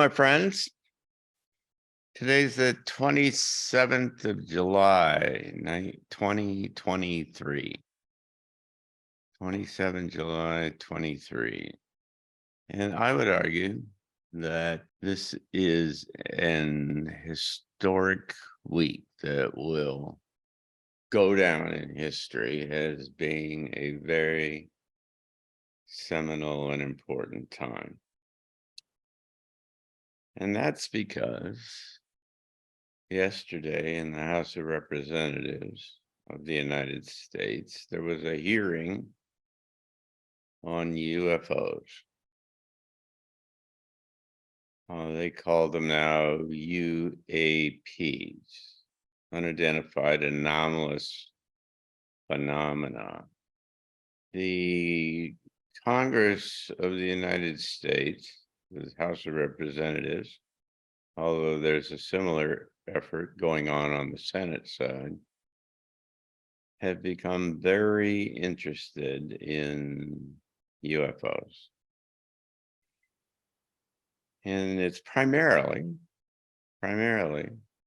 my friends. Today's the 27th of July, 2023. 27 July 23. And I would argue that this is an historic week that will go down in history as being a very seminal and important time. And that's because yesterday in the House of Representatives of the United States, there was a hearing on UFOs. They call them now UAPs, unidentified anomalous phenomena. The Congress of the United States, the House of Representatives, although there's a similar effort going on the Senate side, have become very interested in UFOs. And it's primarily,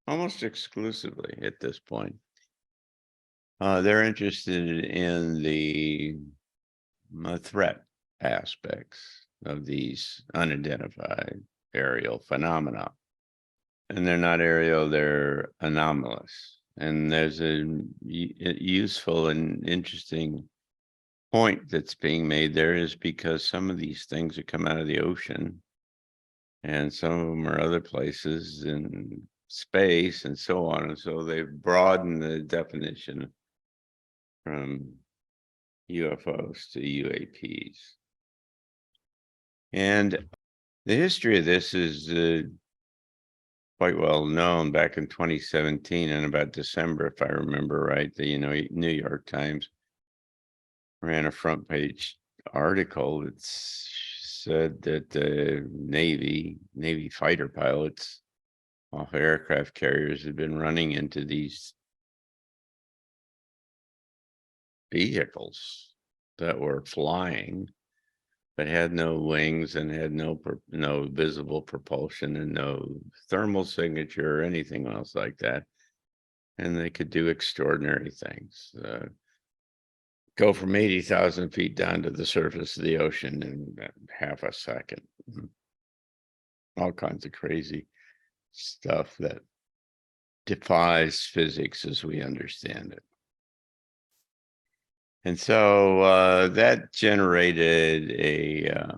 almost exclusively at this point, they're interested in the threat aspects of these unidentified aerial phenomena. And they're not aerial, they're anomalous. And there's a useful and interesting point that's being made there is because some of these things that come out of the ocean and some of them are other places in space and so on. And so they've broadened the definition from UFOs to UAPs. And the history of this is quite well known. Back in 2017 and about December, if I remember right, the New York Times ran a front page article that said that the Navy fighter pilots off aircraft carriers had been running into these vehicles that were flying but had no wings and had no visible propulsion and no thermal signature or anything else like that. And they could do extraordinary things. Go from 80,000 feet down to the surface of the ocean in half a second. All kinds of crazy stuff that defies physics as we understand it. And so that generated a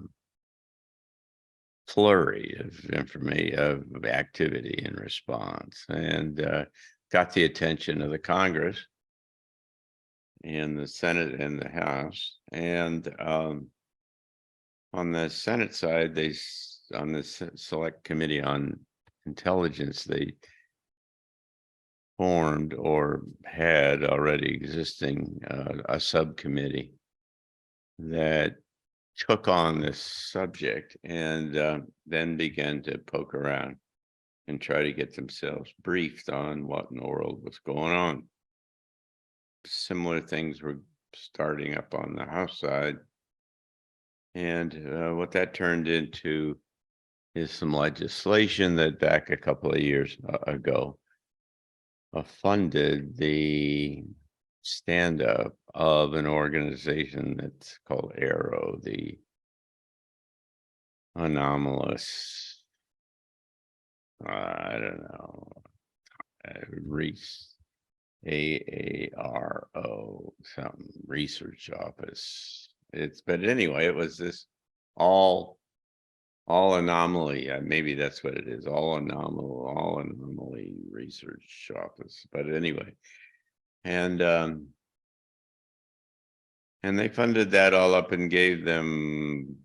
flurry of information, of activity and response, and got the attention of the Congress and the Senate and the House. And on the Senate side, on the Select Committee on Intelligence, they formed or had already existing a subcommittee that took on this subject and then began to poke around and try to get themselves briefed on what in the world was going on. Similar things were starting up on the House side. And what that turned into is some legislation that back a couple of years ago funded the stand-up of an organization that's called AARO, the anomalous, I don't know, AARO, some research office. But anyway, it was this all anomaly. Maybe that's what it is. All anomaly research office. But anyway, and they funded that all up and gave them.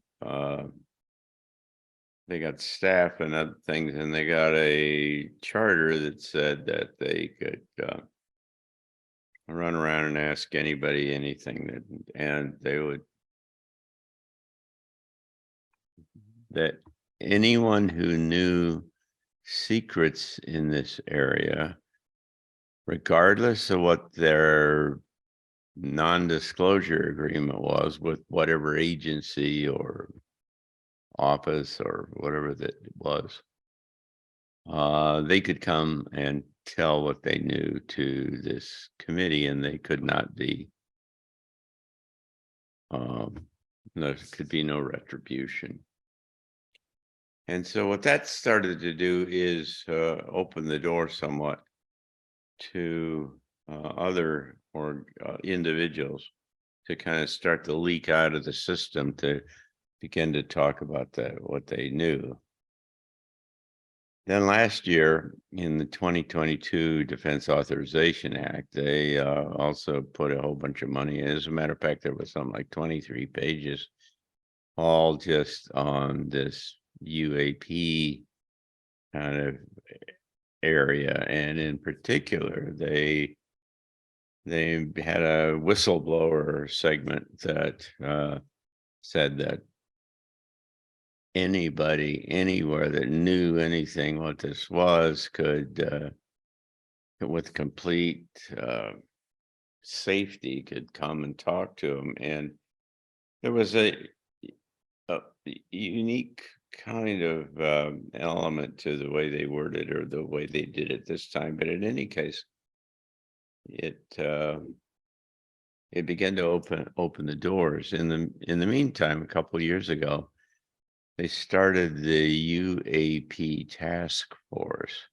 They got staff and other things, and they got a charter that said that they could run around and ask anybody anything and they would. That anyone who knew secrets in this area, regardless of what their non-disclosure agreement was with whatever agency or office or whatever that it was, they could come and tell what they knew to this committee, and they could not be, there could be no retribution. And so what that started to do is open the door somewhat to other or individuals to kind of start to leak out of the system, to begin to talk about what they knew. Then last year in the 2022 Defense Authorization Act, they also put a whole bunch of money. As a matter of fact, there was something like 23 pages, all just on this UAP kind of area. And in particular, they had a whistleblower segment that said that anybody anywhere that knew anything what this was could with complete safety could come and talk to them. And there was a unique kind of element to the way they worded or the way they did it this time. But in any case, it began to open the doors. In the meantime, a couple of years ago, they started the UAP task force,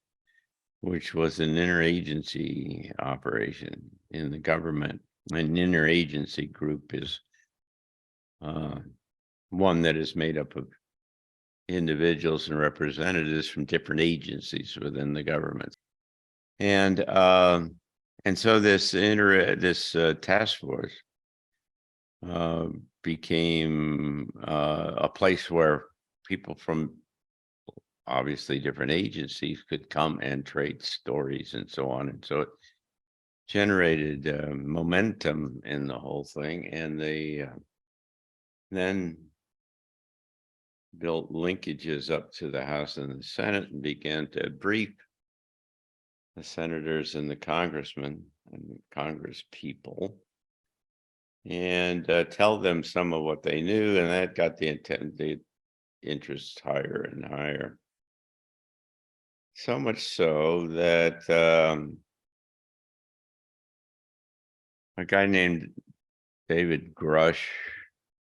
which was an interagency operation in the government. An interagency group is one that is made up of individuals and representatives from different agencies within the government. And so this task force became a place where people from obviously different agencies could come and trade stories and so on. And so it generated momentum in the whole thing. And they then built linkages up to the House and the Senate and began to brief the senators and the congressmen and the Congress people and tell them some of what they knew. And that got the interest higher and higher. So much so that a guy named David Grush,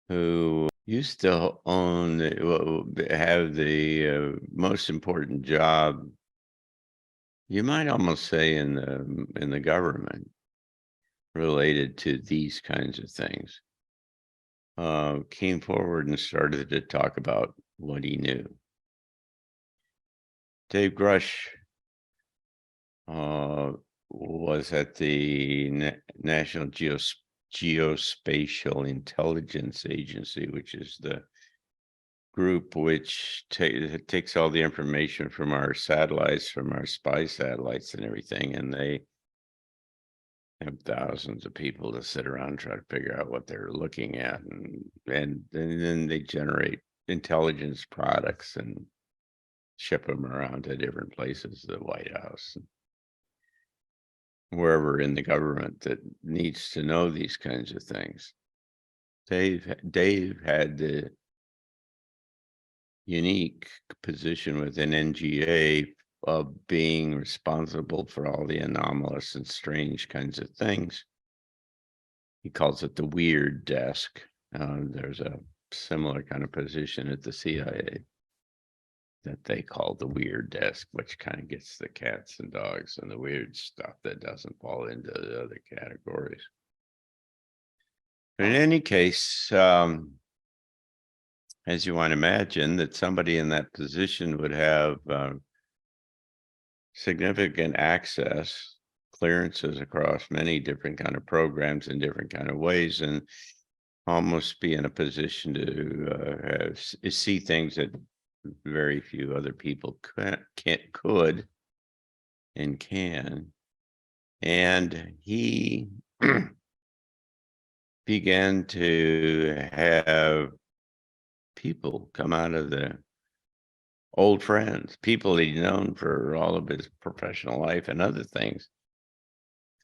who used to have the most important job, you might almost say, in the government related to these kinds of things, came forward and started to talk about what he knew. Dave Grush was at the National Geospatial Intelligence Agency, which is the group which takes all the information from our satellites, from our spy satellites and everything, and they have thousands of people to sit around and try to figure out what they're looking at, and then they generate intelligence products and ship them around to different places, the White House, wherever in the government that needs to know these kinds of things. Dave had the unique position within NGA of being responsible for all the anomalous and strange kinds of things. He calls it the weird desk. There's a similar kind of position at the CIA that they call the weird desk, which kind of gets the cats and dogs and the weird stuff that doesn't fall into the other categories. But in any case, as you might imagine, that somebody in that position would have significant access, clearances across many different kind of programs in different kind of ways, and almost be in a position to see things that very few other people could and can. And he began to have people come out of the old friends, people he'd known for all of his professional life and other things,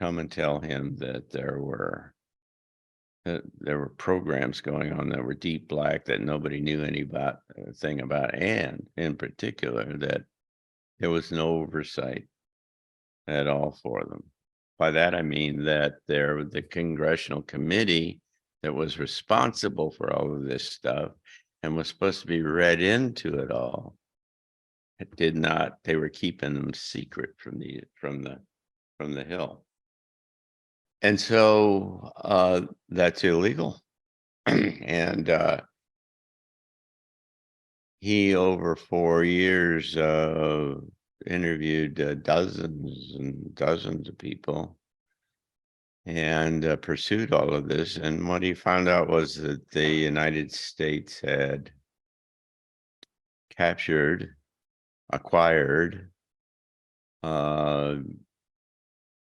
come and tell him that there were there were programs going on that were deep black that nobody knew anything about, and in particular that there was no oversight at all for them. By that I mean that the congressional committee that was responsible for all of this stuff and was supposed to be read into it all, it did not. They were keeping them secret from the Hill. And so that's illegal. And he, over 4 years, interviewed dozens and dozens of people and pursued all of this. And what he found out was that the United States had captured, acquired,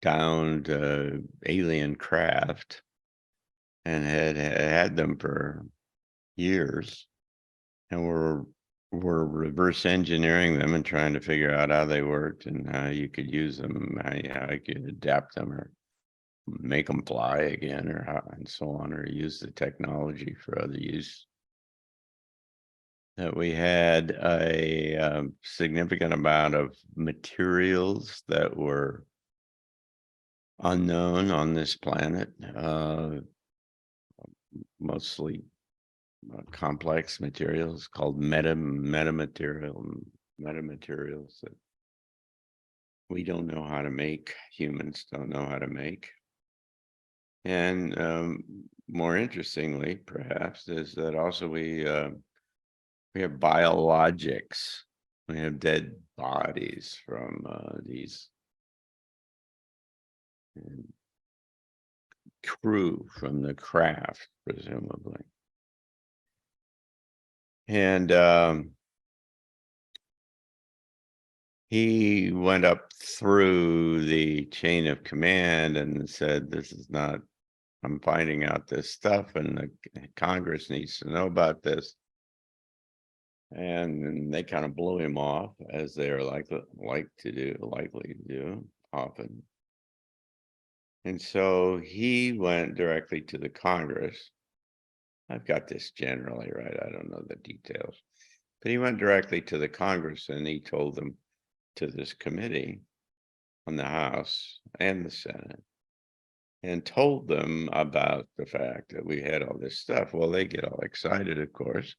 downed alien craft and had them for years, and were reverse engineering them and trying to figure out how they worked and how you could use them, how you could adapt them or make them fly again, or how, and so on, or use the technology for other use. That we had a significant amount of materials that were unknown on this planet, mostly complex materials called metamaterials that we don't know how to make, humans don't know how to make. And more interestingly, perhaps, is that also we have biologics. We have dead bodies from these crew from the craft, presumably. And he went up through the chain of command and said, this is not, I'm finding out this stuff and the Congress needs to know about this. And they kind of blew him off, as they're likely to do often. And so he went directly to the Congress. I've got this generally right. I don't know the details, but he went directly to the Congress and he told them, to this committee on the House and the Senate, and told them about the fact that we had all this stuff. Well, they get all excited, of course.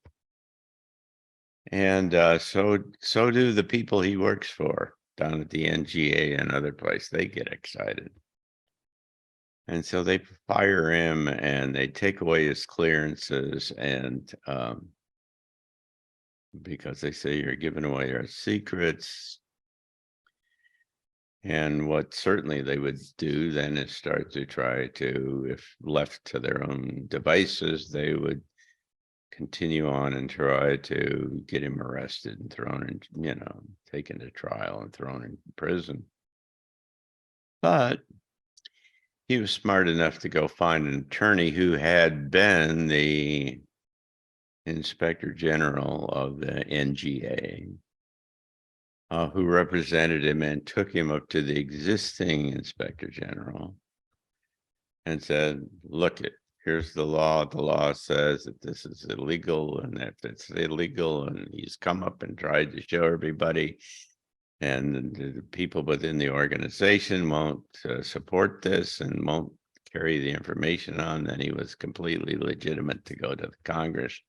And so do the people he works for down at the NGA and other place. They get excited. And so they fire him and they take away his clearances, and because they say you're giving away our secrets. And what certainly they would do then is start to try to, if left to their own devices, they would continue on and try to get him arrested and thrown in, taken to trial and thrown in prison. But he was smart enough to go find an attorney who had been the Inspector General of the NGA, who represented him and took him up to the existing Inspector General and said, look, here's the law. The law says that this is illegal, and if it's illegal, and he's come up and tried to show everybody, and the people within the organization won't support this and won't carry the information on, then he was completely legitimate to go to the Congress.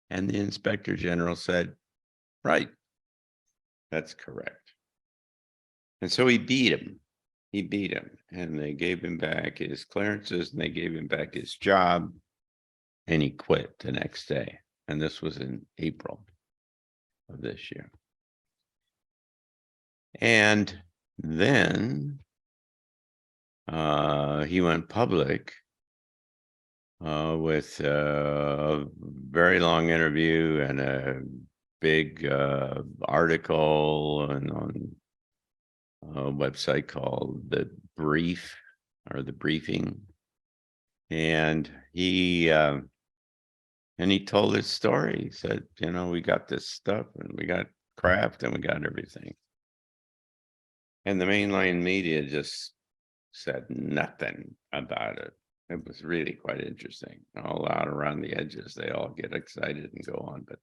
And the Inspector General said, right, that's correct. And so he beat him. And they gave him back his clearances and they gave him back his job, and he quit the next day. And this was in April of this year. And then he went public with a very long interview and a big article and on a website called The Brief or The Briefing. And he told his story. He said, we got this stuff and we got craft and we got everything. And the mainline media just said nothing about it. It was really quite interesting. All out around the edges, they all get excited and go on, but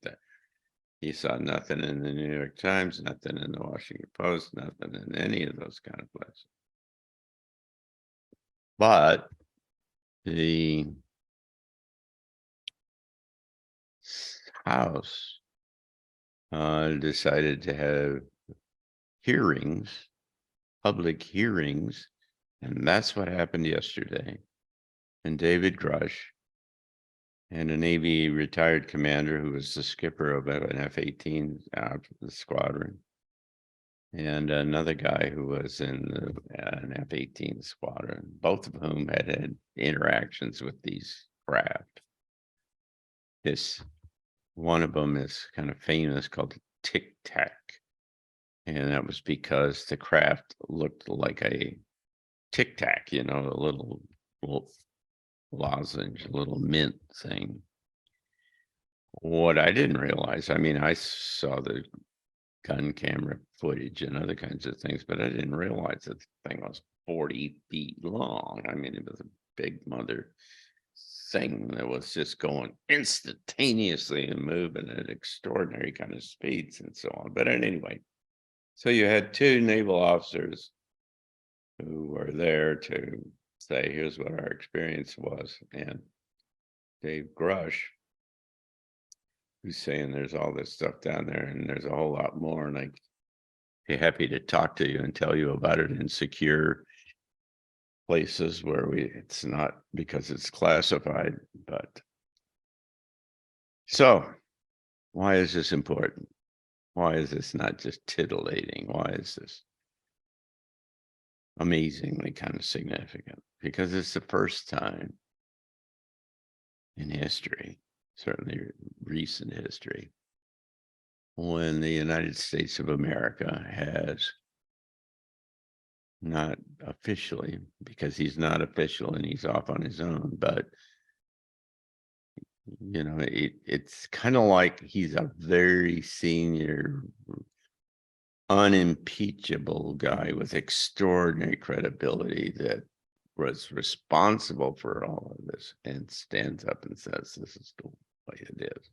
he saw nothing in the New York Times, nothing in the Washington Post, nothing in any of those kind of places. But the House decided to have hearings, public hearings, and that's what happened yesterday. And David Grush and a Navy retired commander who was the skipper of an F-18 out of the squadron, and another guy who was in an F-18 squadron, both of whom had interactions with these craft. One of them is kind of famous, called Tic Tac, and that was because the craft looked like a Tic Tac, a little lozenge, a little mint thing. What I didn't realize, I mean, I saw the gun camera footage and other kinds of things, but I didn't realize that the thing was 40 feet long. I mean, it was a big mother thing that was just going instantaneously and moving at extraordinary kind of speeds and so on. But anyway, so you had two naval officers who were there to say, here's what our experience was. And Dave Grush, who's saying there's all this stuff down there and there's a whole lot more. And I'd be happy to talk to you and tell you about it in secure places where it's not because it's classified. But so why is this important? Why is this not just titillating? Why is this amazingly kind of significant? Because it's the first time in history, certainly recent history, when the United States of America has not officially, because he's not official and he's off on his own, but it's kind of like he's a very senior, unimpeachable guy with extraordinary credibility that was responsible for all of this and stands up and says, this is the way it is.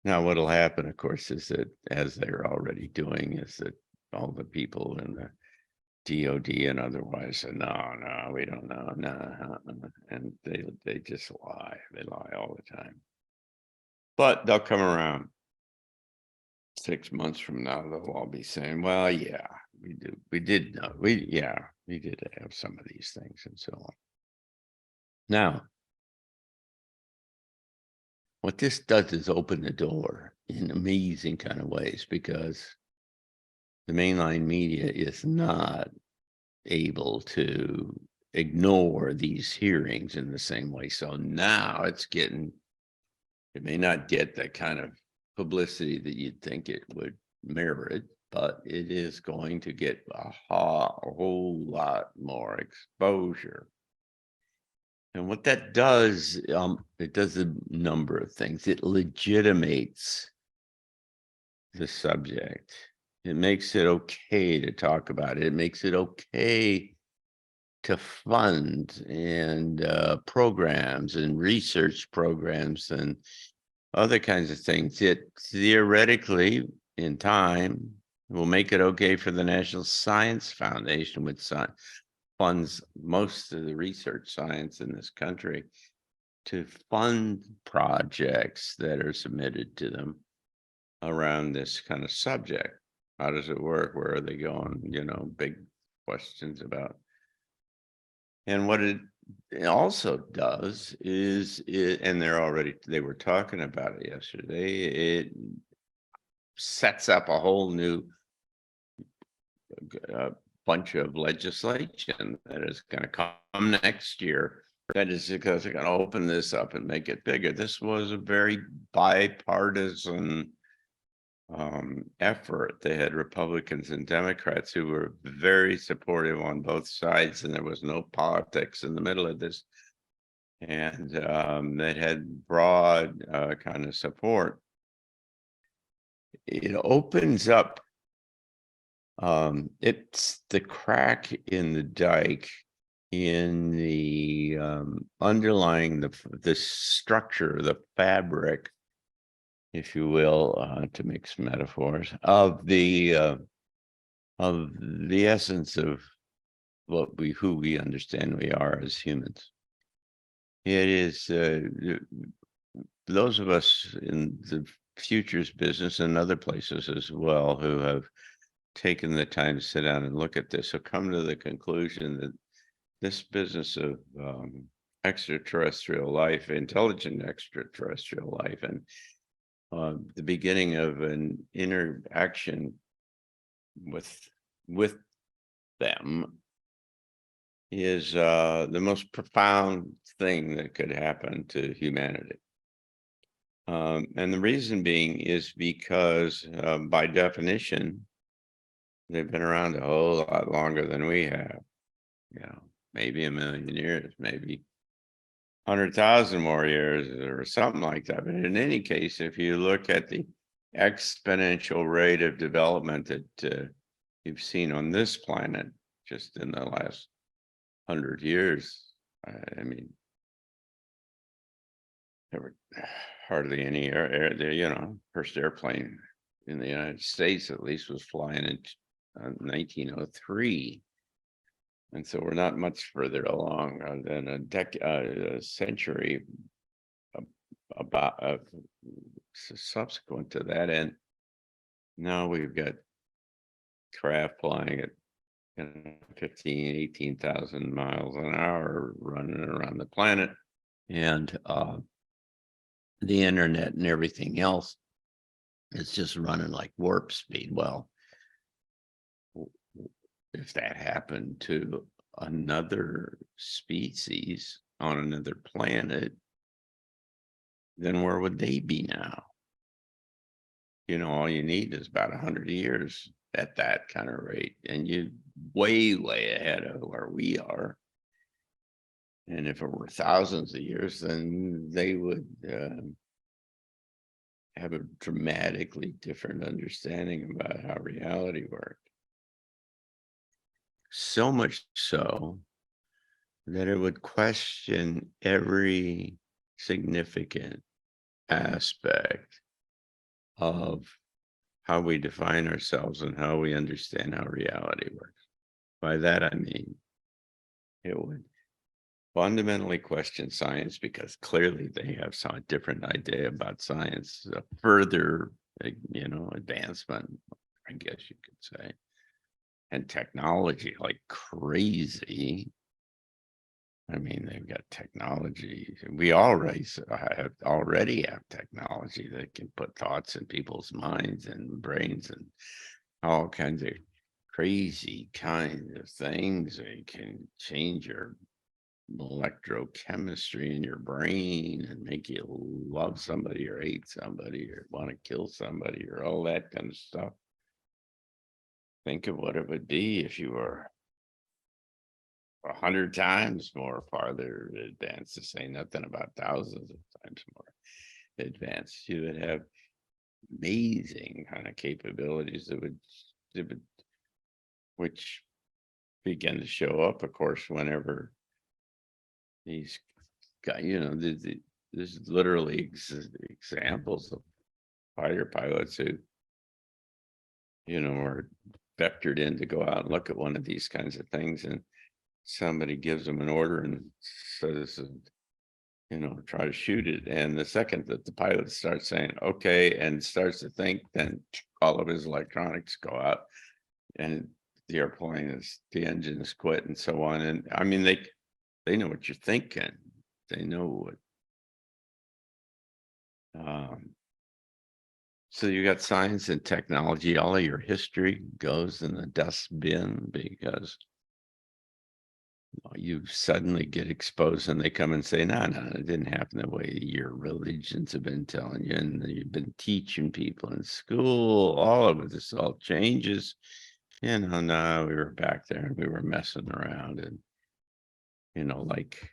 Now, what'll happen, of course, is that, as they're already doing, is that all the people in the DOD and otherwise say, no, we don't know, no, and they just lie. They lie all the time. But they'll come around 6 months from now. They'll all be saying, well, yeah, we did know, we did have some of these things and so on. Now, what this does is open the door in amazing kind of ways, because the mainline media is not able to ignore these hearings in the same way. So now it may not get the kind of publicity that you'd think it would merit, but it is going to get a whole lot more exposure. And what that does, it does a number of things. It legitimates the subject. It makes it okay to talk about it. It makes it okay to fund and programs and research programs and other kinds of things. It theoretically, in time, will make it okay for the National Science Foundation, which funds most of the research science in this country, to fund projects that are submitted to them around this kind of subject. How does it work? Where are they going? Big questions about. And what it also does is, and they were talking about it yesterday, it sets up a whole new bunch of legislation that is going to come next year. That is because they're going to open this up and make it bigger. This was a very bipartisan effort. They had Republicans and Democrats who were very supportive on both sides, and there was no politics in the middle of this. And that had broad kind of support. It opens up, it's the crack in the dike in the underlying the structure, the fabric, if you will, to mix metaphors, of the essence of who we understand we are as humans. It is those of us in the futures business and other places as well who have taken the time to sit down and look at this have come to the conclusion that this business of extraterrestrial life, intelligent extraterrestrial life, and the beginning of an interaction with them is the most profound thing that could happen to humanity. And the reason being is because by definition, they've been around a whole lot longer than we have. Maybe 1,000,000 years, maybe 100,000 more years or something like that. But in any case, if you look at the exponential rate of development that you've seen on this planet just in the last 100 years, I mean, there were hardly any first airplane in the United States, at least, was flying in 1903. And so we're not much further along than a century about subsequent to that. And now we've got craft flying at 15, 18,000 miles an hour running around the planet. And the internet and everything else is just running like warp speed. Well, if that happened to another species on another planet, then where would they be now? All you need is about 100 years at that kind of rate, and you're way ahead of where we are. And if it were thousands of years, then they would have a dramatically different understanding about how reality worked. So much so that it would question every significant aspect of how we define ourselves and how we understand how reality works. By that, I mean, it would fundamentally question science, because clearly they have some different idea about science, further, advancement, I guess you could say. And technology like crazy. I mean, they've got technology. We already have technology that can put thoughts in people's minds and brains and all kinds of crazy kinds of things. They can change your electrochemistry in your brain and make you love somebody or hate somebody or want to kill somebody or all that kind of stuff. Think of what it would be if you were 100 times more farther advanced, to say nothing about thousands of times more advanced. You would have amazing kind of capabilities that would which begin to show up, of course, whenever these guys, there's literally examples of fighter pilots who, are vectored in to go out and look at one of these kinds of things, and somebody gives them an order and says, try to shoot it. And the second that the pilot starts saying, okay, and starts to think, then all of his electronics go out and the engine is quit and so on. And I mean, they know what you're thinking. They know what, so you got science and technology, all of your history goes in the dustbin because you suddenly get exposed and they come and say, no, it didn't happen the way your religions have been telling you. And you've been teaching people in school, all of this all changes. No, we were back there and we were messing around. And, like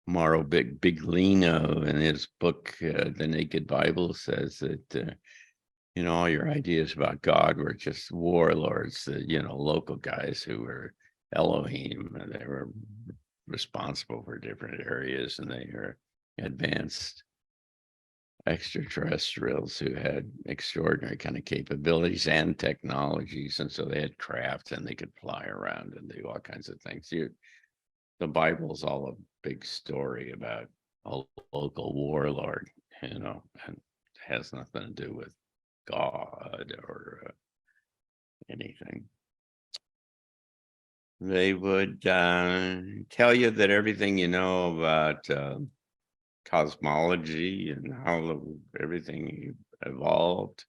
Mauro Biglino in his book, The Naked Bible, says that, all your ideas about God were just warlords, local guys who were Elohim, and they were responsible for different areas, and they are advanced extraterrestrials who had extraordinary kind of capabilities and technologies, and so they had craft and they could fly around and do all kinds of things. The Bible's all a big story about a local warlord, and it has nothing to do with God or anything. They would tell you that everything you know about cosmology and how everything evolved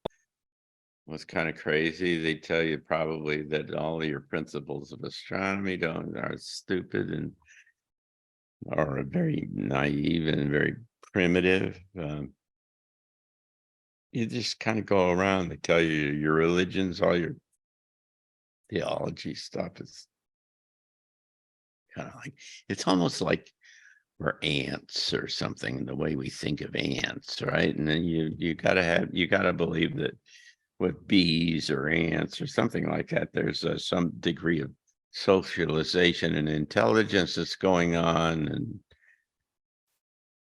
was kind of crazy. They tell you probably that all your principles of astronomy are stupid and are very naive and very primitive. You just kind of go around. They tell you your religions, all your theology stuff is kind of like, it's almost like we're ants or something, the way we think of ants, right? And then you gotta believe that with bees or ants or something like that, there's some degree of socialization and intelligence that's going on. And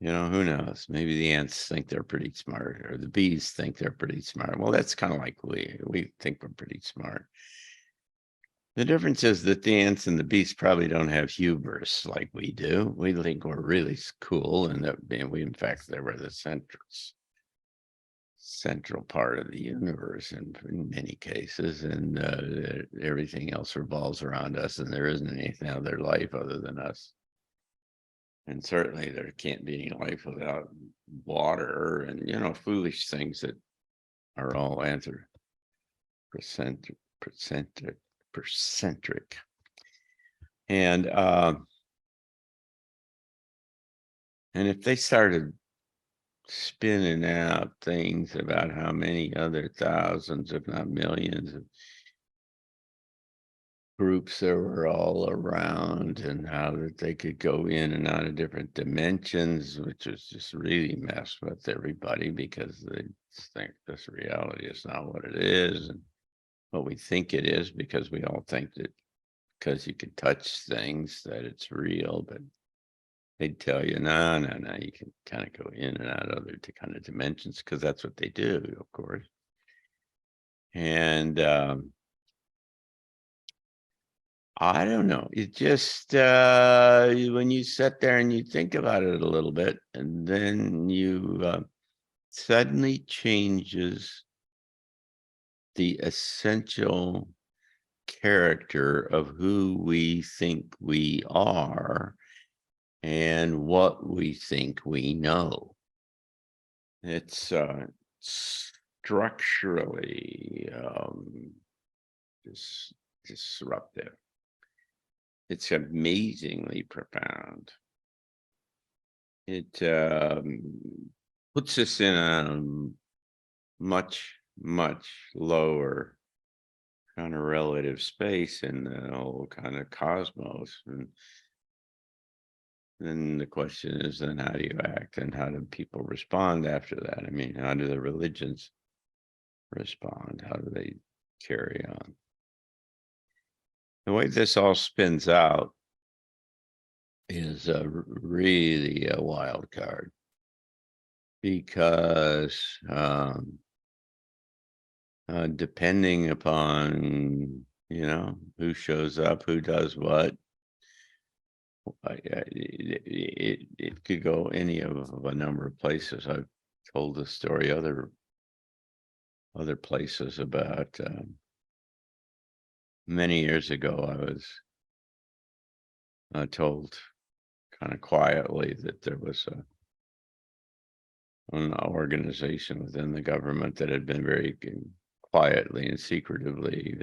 who knows, maybe the ants think they're pretty smart, or the bees think they're pretty smart. Well, that's kind of like we think we're pretty smart. The difference is that the ants and the bees probably don't have hubris like we do. We think we're really cool, and that we, in fact, they were the central part of the universe in many cases, and everything else revolves around us, and there isn't anything other life other than us. And certainly there can't be any life without water and foolish things that are all anthropocentric. And if they started spinning out things about how many other thousands, if not millions, of groups there were all around, and how that they could go in and out of different dimensions, which was just really messed with everybody, because they think this reality is not what it is and what we think it is, because we all think that because you can touch things that it's real. But they'd tell you, no, you can kind of go in and out of other kind of dimensions, because that's what they do, of course. And I don't know. It just when you sit there and you think about it a little bit, and then you suddenly changes the essential character of who we think we are and what we think we know. It's structurally disruptive. It's amazingly profound. It puts us in a much, much lower kind of relative space in the whole kind of cosmos. And then the question is, then how do you act, and how do people respond after that? I mean, how do the religions respond? How do they carry on? The way this all spins out is really a wild card, because depending upon who shows up, who does what, it could go any of a number of places. I've told the story other places about many years ago. I was told kind of quietly that there was an organization within the government that had been very quietly and secretively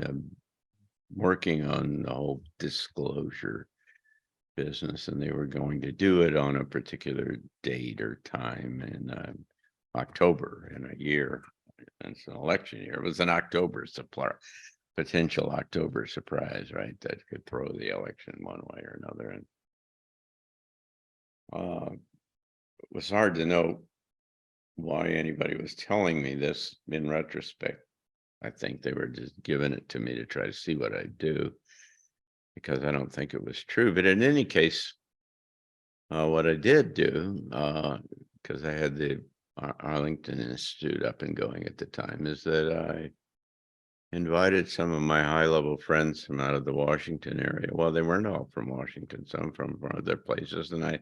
working on the whole disclosure business, and they were going to do it on a particular date or time in October in a year. And it's an election year. It was an potential October surprise, right? That could throw the election one way or another. And it was hard to know why anybody was telling me this in retrospect. I think they were just giving it to me to try to see what I'd do, because I don't think it was true. But in any case, what I did do, because I had the Arlington Institute up and going at the time, is that I invited some of my high-level friends from out of the Washington area. Well, they weren't all from Washington, some from other places. And I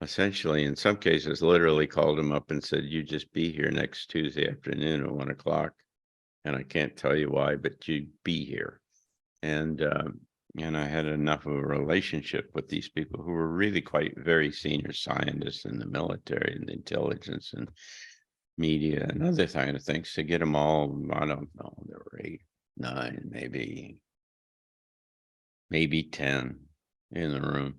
essentially, in some cases, literally called them up and said, you just be here next Tuesday afternoon at 1 o'clock. And I can't tell you why, but you be here. And I had enough of a relationship with these people who were really quite very senior scientists in the military and intelligence and media and other kind of things to get them all. I don't know, there were 8, 9, maybe 10 in the room.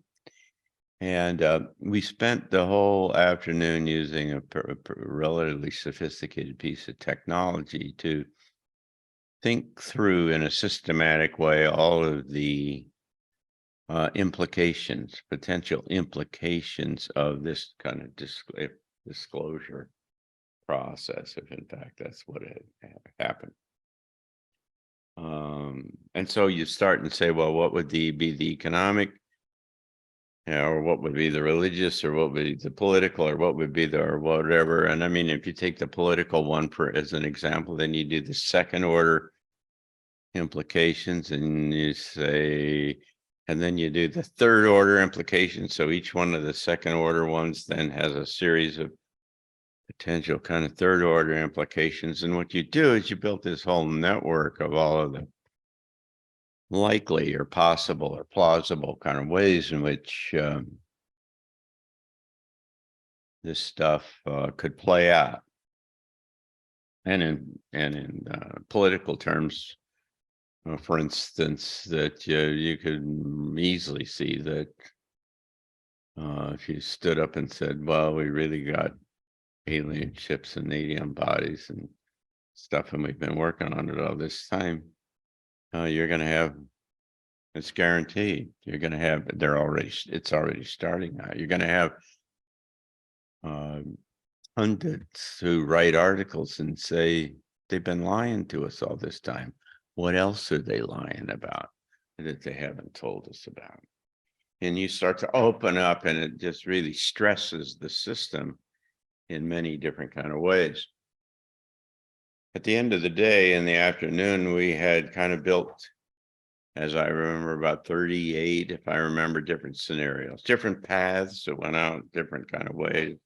And we spent the whole afternoon using a relatively sophisticated piece of technology to think through in a systematic way all of the potential implications of this kind of disclosure process, if in fact that's what had happened. And so you start and say, well, what would be the economic, or what would be the religious, or what would be the political, or what would be the, or whatever. And I mean, if you take the political one as an example, then you do the second order implications and you say, and then you do the third order implications. So each one of the second order ones then has a series of potential kind of third order implications. And what you do is you build this whole network of all of the likely or possible or plausible kind of ways in which this stuff could play out. And in political terms, for instance, that you could easily see that if you stood up and said, well, we really got alien ships and alien bodies and stuff, and we've been working on it all this time, you're going to have, it's guaranteed, you're going to have, it's already starting now. You're going to have pundits who write articles and say, they've been lying to us all this time. What else are they lying about that they haven't told us about? And you start to open up, and it just really stresses the system in many different kind of ways. At the end of the day, in the afternoon, we had kind of built, as I remember, about 38, if I remember, different scenarios, different paths that went out different kind of ways.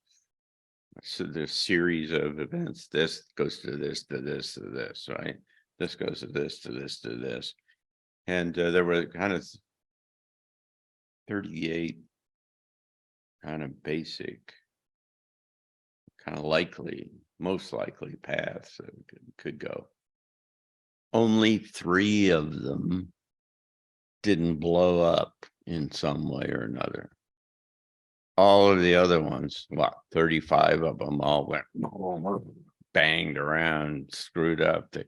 So there's series of events. This goes to this, to this, to this, right? This goes to this, to this, to this. And there were kind of 38 kind of basic, kind of likely, most likely paths that could go. Only 3 of them didn't blow up in some way or another. All of the other ones, 35 of them all went banged around, screwed up. The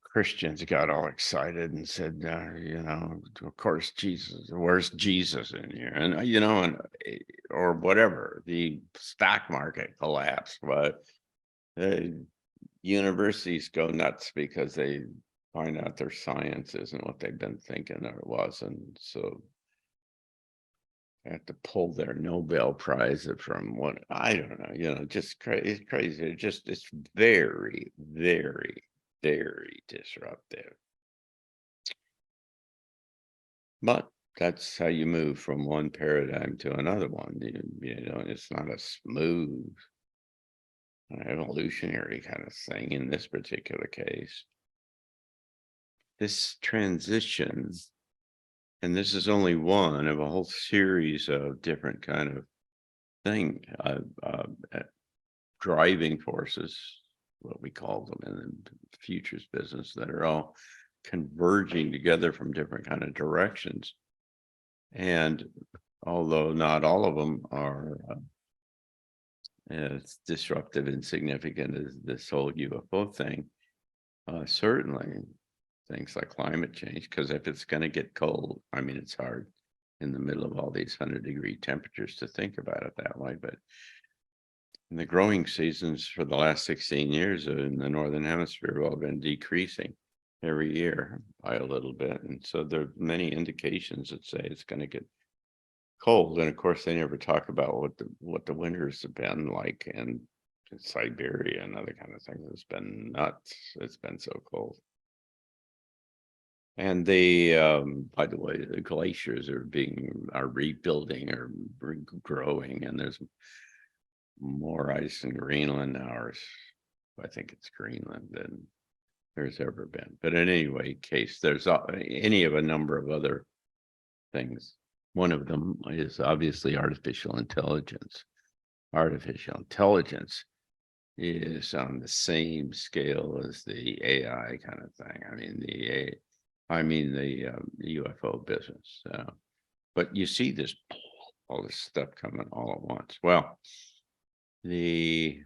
Christians got all excited and said, of course, Jesus, where's Jesus in here? And, or whatever, the stock market collapsed, but the universities go nuts because they find out their science isn't what they've been thinking it was. And so they have to pull their Nobel Prize from what, I don't know, just it's crazy. It's very, very, very disruptive. But that's how you move from one paradigm to another one. It's not a smooth evolutionary kind of thing in this particular case. This transition, and this is only one of a whole series of different kind of thing, driving forces, what we call them in the futures business, that are all converging together from different kind of directions. And although not all of them are as disruptive and significant as this whole UFO thing, certainly things like climate change, because if it's going to get cold, I mean, it's hard in the middle of all these 100-degree temperatures to think about it that way. But in the growing seasons for the last 16 years in the Northern Hemisphere have all been decreasing. every year by a little bit. And so there are many indications that say it's going to get cold. And of course, they never talk about what the winters have been like in Siberia and other kind of things. It's been nuts. It's been so cold. And by the way, the glaciers are rebuilding or growing, and there's more ice in Greenland now, or I think it's Greenland, than there's ever been. But in any case, there's any of a number of other things. One of them is obviously artificial intelligence. Artificial intelligence is on the same scale as the AI kind of thing. I mean the UFO business. But you see all this stuff coming all at once. Well, the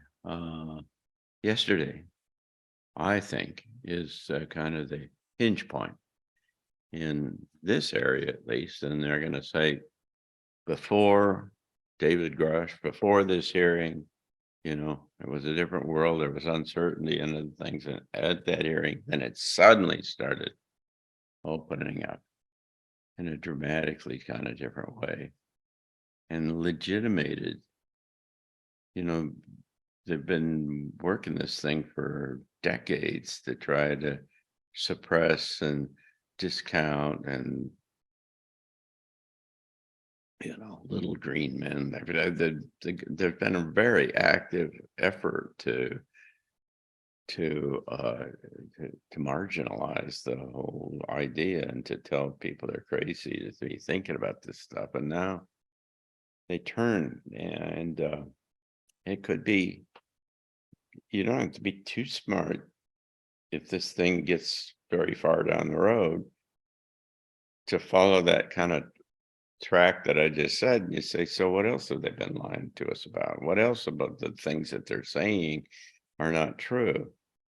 yesterday, I think, is kind of the hinge point in this area, at least. And they're going to say, before David Grush, before this hearing, it was a different world. There was uncertainty and other things. And at that hearing, then it suddenly started opening up in a dramatically kind of different way and legitimated. They've been working this thing for decades to try to suppress and discount and little green men. There's been a very active effort to marginalize the whole idea and to tell people they're crazy to be thinking about this stuff. And now they turn, and it could be, you don't have to be too smart if this thing gets very far down the road to follow that kind of track that I just said. And you say, so what else have they been lying to us about? What else about the things that they're saying are not true?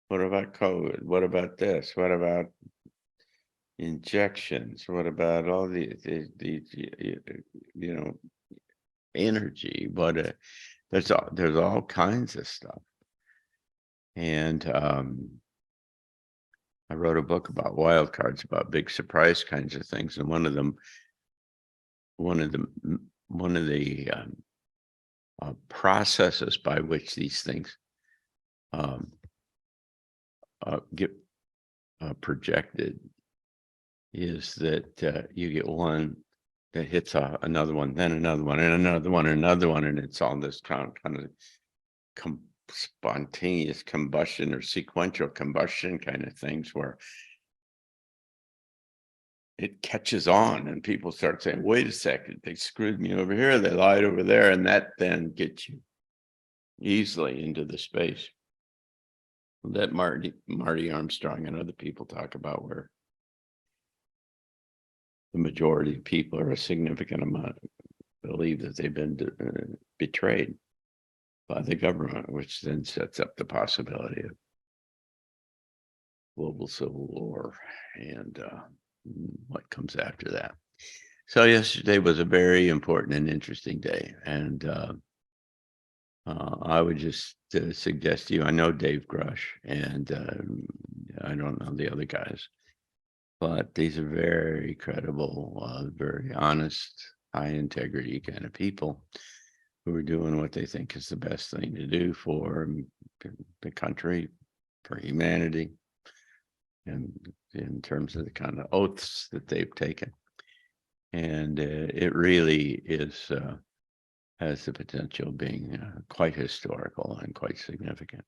What about COVID? What about this? What about injections? What about all the energy? But there's all kinds of stuff. And I wrote a book about wild cards, about big surprise kinds of things, and one of the processes by which these things get projected is that you get one that hits another one, then another one, and another one, and another one, and it's all this kind of spontaneous combustion or sequential combustion kind of things where it catches on and people start saying, wait a second, they screwed me over here, they lied over there, and that then gets you easily into the space that Marty Armstrong and other people talk about, where the majority of people, or a significant amount, believe that they've been betrayed by the government, which then sets up the possibility of global civil war and what comes after that. So yesterday was a very important and interesting day, and I would just suggest to you, I know Dave Grush, and I don't know the other guys, but these are very credible, very honest, high integrity kind of people who are doing what they think is the best thing to do for the country, for humanity, and in terms of the kind of oaths that they've taken. And it really has the potential of being quite historical and quite significant.